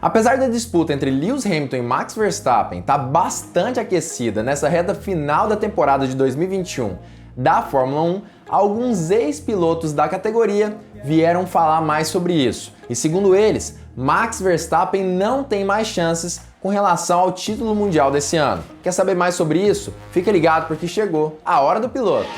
Apesar da disputa entre Lewis Hamilton e Max Verstappen estar bastante aquecida nessa reta final da temporada de 2021 da Fórmula 1, alguns ex-pilotos da categoria vieram falar mais sobre isso. E segundo eles, Max Verstappen não tem mais chances com relação ao título mundial desse ano. Quer saber mais sobre isso? Fica ligado porque chegou a hora do piloto.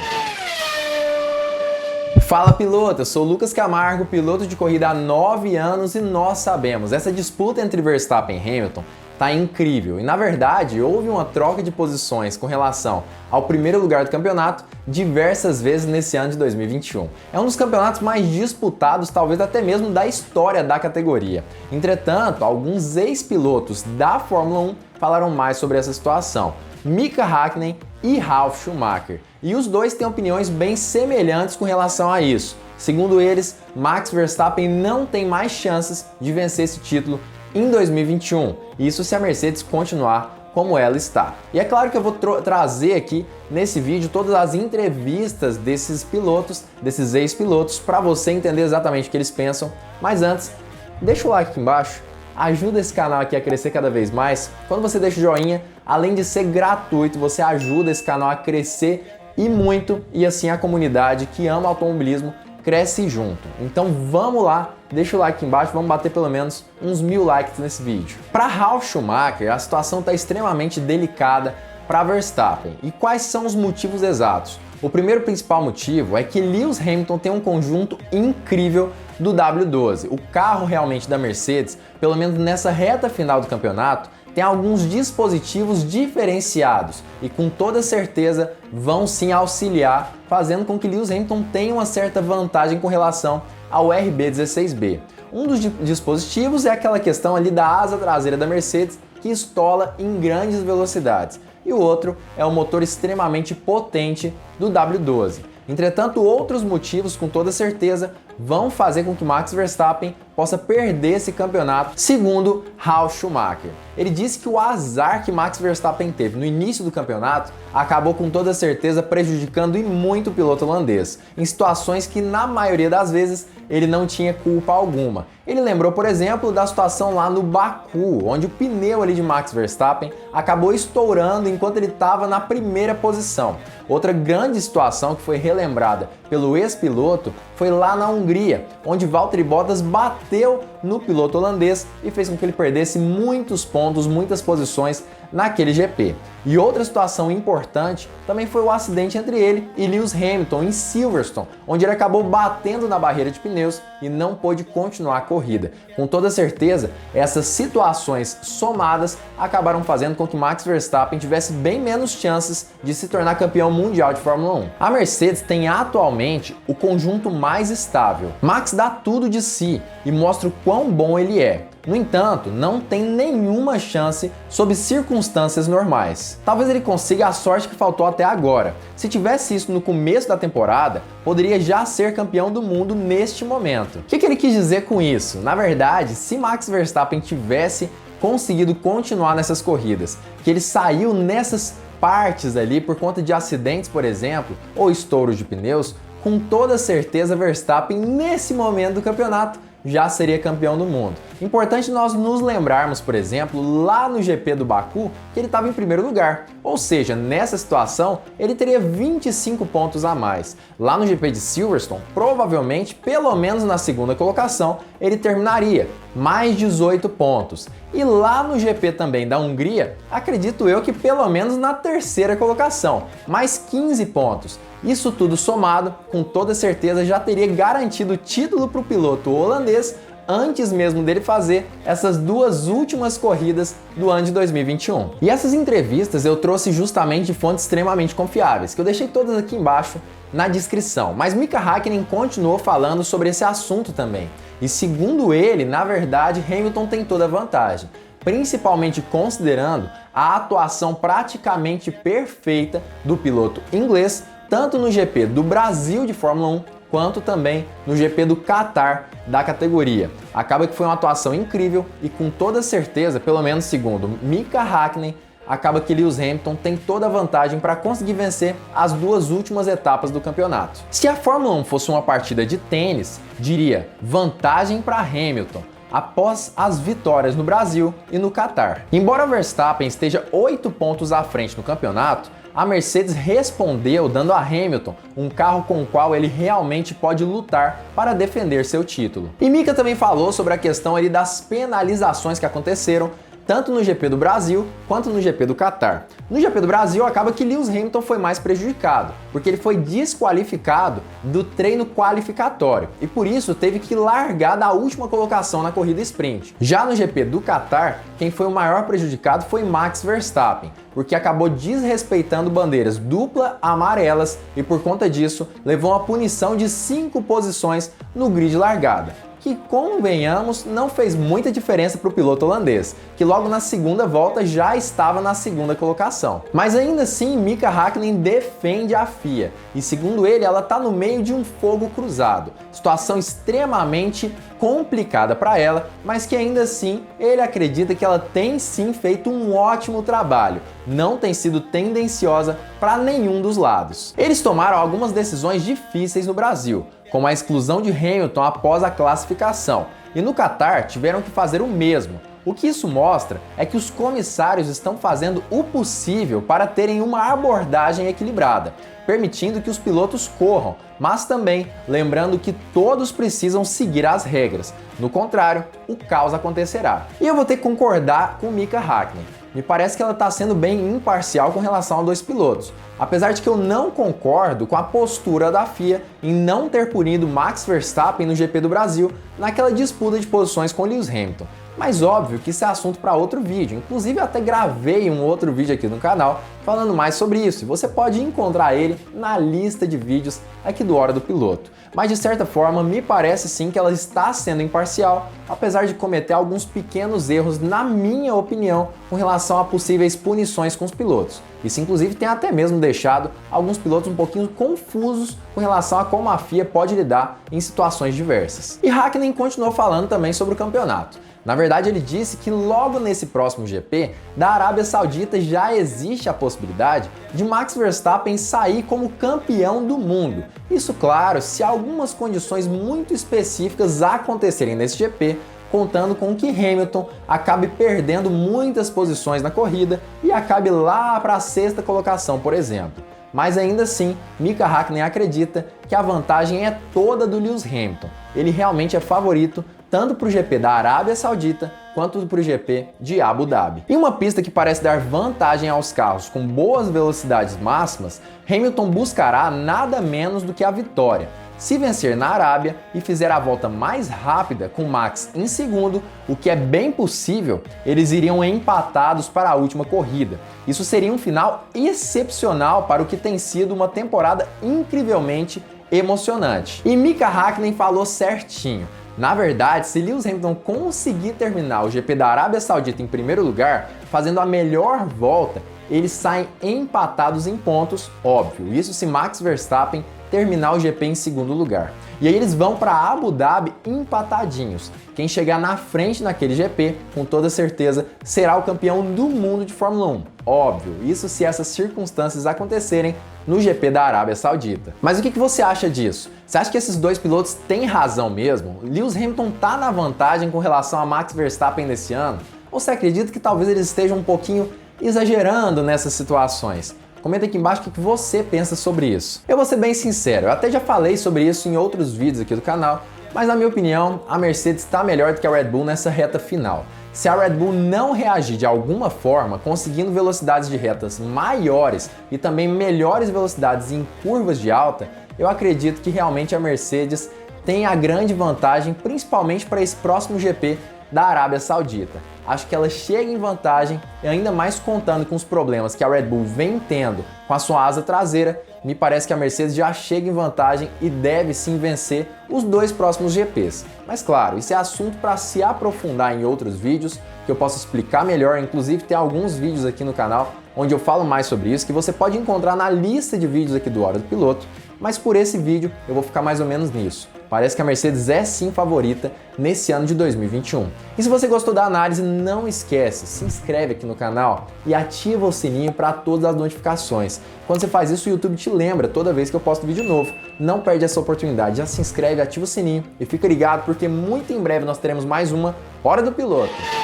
Fala piloto, eu sou o Lucas Camargo, piloto de corrida há 9 anos e nós sabemos, essa disputa entre Verstappen e Hamilton tá incrível e na verdade houve uma troca de posições com relação ao primeiro lugar do campeonato diversas vezes nesse ano de 2021. É um dos campeonatos mais disputados, talvez até mesmo da história da categoria. Entretanto, alguns ex-pilotos da Fórmula 1 falaram mais sobre essa situação. Mika Häkkinen e Ralf Schumacher. E os dois têm opiniões bem semelhantes com relação a isso. Segundo eles, Max Verstappen não tem mais chances de vencer esse título em 2021. Isso se a Mercedes continuar como ela está. E é claro que eu vou trazer aqui nesse vídeo todas as entrevistas desses pilotos, desses ex-pilotos, para você entender exatamente o que eles pensam. Mas antes, deixa o like aqui embaixo. Ajuda esse canal aqui a crescer cada vez mais. Quando você deixa o joinha, além de ser gratuito, você ajuda esse canal a crescer e muito, e assim a comunidade que ama automobilismo cresce junto. Então vamos lá, deixa o like aqui embaixo, vamos bater pelo menos uns 1000 likes nesse vídeo. Para Ralf Schumacher, a situação está extremamente delicada para Verstappen. E quais são os motivos exatos? O primeiro principal motivo é que Lewis Hamilton tem um conjunto incrível do W12. O carro realmente da Mercedes, pelo menos nessa reta final do campeonato, tem alguns dispositivos diferenciados e com toda certeza vão sim auxiliar, fazendo com que Lewis Hamilton tenha uma certa vantagem com relação ao RB16B. Um dos dispositivos é aquela questão ali da asa traseira da Mercedes que estola em grandes velocidades. E o outro é o motor extremamente potente do W12. Entretanto, outros motivos, com toda certeza, vão fazer com que Max Verstappen possa perder esse campeonato, segundo Ralf Schumacher. Ele disse que o azar que Max Verstappen teve no início do campeonato acabou com toda certeza prejudicando e muito o piloto holandês, em situações que na maioria das vezes ele não tinha culpa alguma. Ele lembrou, por exemplo, da situação lá no Baku, onde o pneu ali de Max Verstappen acabou estourando enquanto ele estava na primeira posição. Outra grande situação que foi relembrada pelo ex-piloto foi lá na Hungria, onde Valtteri Bottas bateu no piloto holandês e fez com que ele perdesse muitos pontos, muitas posições naquele GP. E outra situação importante também foi o acidente entre ele e Lewis Hamilton em Silverstone, onde ele acabou batendo na barreira de pneus e não pôde continuar a corrida. Com toda certeza, essas situações somadas acabaram fazendo com que Max Verstappen tivesse bem menos chances de se tornar campeão mundial de Fórmula 1. A Mercedes tem atualmente o conjunto mais estável. Max dá tudo de si e mostra o quão bom ele é. No entanto, não tem nenhuma chance sob circunstâncias normais. Talvez ele consiga a sorte que faltou até agora. Se tivesse isso no começo da temporada, poderia já ser campeão do mundo neste momento. O que ele quis dizer com isso? Na verdade, se Max Verstappen tivesse conseguido continuar nessas corridas, que ele saiu nessas partes ali por conta de acidentes, por exemplo, ou estouros de pneus, com toda certeza Verstappen nesse momento do campeonato já seria campeão do mundo. Importante nós nos lembrarmos, por exemplo, lá no GP do Baku, que ele estava em primeiro lugar. Ou seja, nessa situação, ele teria 25 pontos a mais. Lá no GP de Silverstone, provavelmente, pelo menos na segunda colocação, ele terminaria mais 18 pontos. E lá no GP também da Hungria, acredito eu que pelo menos na terceira colocação, mais 15 pontos. Isso tudo somado, com toda certeza, já teria garantido o título para o piloto holandês antes mesmo dele fazer essas duas últimas corridas do ano de 2021. E essas entrevistas eu trouxe justamente de fontes extremamente confiáveis, que eu deixei todas aqui embaixo na descrição. Mas Mika Häkkinen continuou falando sobre esse assunto também. E segundo ele, na verdade, Hamilton tem toda a vantagem, principalmente considerando a atuação praticamente perfeita do piloto inglês, tanto no GP do Brasil de Fórmula 1, quanto também no GP do Qatar da categoria. Acaba que foi uma atuação incrível e com toda certeza, pelo menos segundo Mika Häkkinen, acaba que Lewis Hamilton tem toda a vantagem para conseguir vencer as duas últimas etapas do campeonato. Se a Fórmula 1 fosse uma partida de tênis, diria vantagem para Hamilton. após as vitórias no Brasil e no Catar. Embora Verstappen esteja 8 pontos à frente no campeonato, a Mercedes respondeu dando a Hamilton um carro com o qual ele realmente pode lutar para defender seu título. E Mika também falou sobre a questão ali das penalizações que aconteceram tanto no GP do Brasil quanto no GP do Catar. No GP do Brasil, acaba que Lewis Hamilton foi mais prejudicado, porque ele foi desqualificado do treino qualificatório e por isso teve que largar da última colocação na corrida sprint. Já no GP do Catar, quem foi o maior prejudicado foi Max Verstappen, porque acabou desrespeitando bandeiras dupla amarelas e por conta disso levou uma punição de 5 posições no grid largada, que, convenhamos, não fez muita diferença para o piloto holandês, que logo na segunda volta já estava na segunda colocação. Mas ainda assim, Mika Häkkinen defende a FIA, e segundo ele, ela está no meio de um fogo cruzado, situação extremamente complicada para ela, mas que ainda assim ele acredita que ela tem sim feito um ótimo trabalho, não tem sido tendenciosa para nenhum dos lados. Eles tomaram algumas decisões difíceis no Brasil, como a exclusão de Hamilton após a classificação, e no Catar tiveram que fazer o mesmo. O que isso mostra é que os comissários estão fazendo o possível para terem uma abordagem equilibrada, permitindo que os pilotos corram, mas também lembrando que todos precisam seguir as regras. No contrário, o caos acontecerá. E eu vou ter que concordar com Mika Häkkinen. Me parece que ela está sendo bem imparcial com relação a dois pilotos, apesar de que eu não concordo com a postura da FIA em não ter punido Max Verstappen no GP do Brasil naquela disputa de posições com Lewis Hamilton. Mas óbvio que isso é assunto para outro vídeo, inclusive eu até gravei um outro vídeo aqui no canal falando mais sobre isso, e você pode encontrar ele na lista de vídeos aqui do Hora do Piloto. Mas de certa forma me parece sim que ela está sendo imparcial, apesar de cometer alguns pequenos erros, na minha opinião, com relação a possíveis punições com os pilotos. Isso inclusive tem até mesmo deixado alguns pilotos um pouquinho confusos com relação a como a FIA pode lidar em situações diversas. E Häkkinen continuou falando também sobre o campeonato. Na verdade, ele disse que logo nesse próximo GP da Arábia Saudita já existe a possibilidade de Max Verstappen sair como campeão do mundo. Isso, claro, se algumas condições muito específicas acontecerem nesse GP, contando com que Hamilton acabe perdendo muitas posições na corrida e acabe lá para a 6ª colocação, por exemplo. Mas ainda assim, Mika Häkkinen acredita que a vantagem é toda do Lewis Hamilton. Ele realmente é favorito tanto para o GP da Arábia Saudita quanto para o GP de Abu Dhabi. Em uma pista que parece dar vantagem aos carros com boas velocidades máximas, Hamilton buscará nada menos do que a vitória. Se vencer na Arábia e fizer a volta mais rápida com Max em segundo, o que é bem possível, eles iriam empatados para a última corrida. Isso seria um final excepcional para o que tem sido uma temporada incrivelmente emocionante. E Mika Häkkinen falou certinho. Na verdade, se Lewis Hamilton conseguir terminar o GP da Arábia Saudita em primeiro lugar, fazendo a melhor volta, eles saem empatados em pontos, óbvio. Isso se Max Verstappen terminar o GP em segundo lugar. E aí eles vão para Abu Dhabi empatadinhos. Quem chegar na frente naquele GP, com toda certeza, será o campeão do mundo de Fórmula 1. Óbvio, isso se essas circunstâncias acontecerem no GP da Arábia Saudita. Mas o que você acha disso? Você acha que esses dois pilotos têm razão mesmo? Lewis Hamilton está na vantagem com relação a Max Verstappen nesse ano? Ou você acredita que talvez eles estejam um pouquinho exagerando nessas situações? Comenta aqui embaixo o que você pensa sobre isso. Eu vou ser bem sincero, eu até já falei sobre isso em outros vídeos aqui do canal, mas na minha opinião, a Mercedes está melhor do que a Red Bull nessa reta final. Se a Red Bull não reagir de alguma forma, conseguindo velocidades de retas maiores e também melhores velocidades em curvas de alta, eu acredito que realmente a Mercedes tem a grande vantagem, principalmente para esse próximo GP da Arábia Saudita. Acho que ela chega em vantagem, e ainda mais contando com os problemas que a Red Bull vem tendo com a sua asa traseira, me parece que a Mercedes já chega em vantagem e deve sim vencer os dois próximos GPs. Mas claro, isso é assunto para se aprofundar em outros vídeos, que eu posso explicar melhor, inclusive tem alguns vídeos aqui no canal onde eu falo mais sobre isso, que você pode encontrar na lista de vídeos aqui do Hora do Piloto, mas por esse vídeo eu vou ficar mais ou menos nisso. Parece que a Mercedes é sim favorita nesse ano de 2021. E se você gostou da análise, não esquece, se inscreve aqui no canal e ativa o sininho para todas as notificações. Quando você faz isso, o YouTube te lembra toda vez que eu posto vídeo novo. Não perde essa oportunidade, já se inscreve, ativa o sininho e fica ligado porque muito em breve nós teremos mais uma Hora do piloto!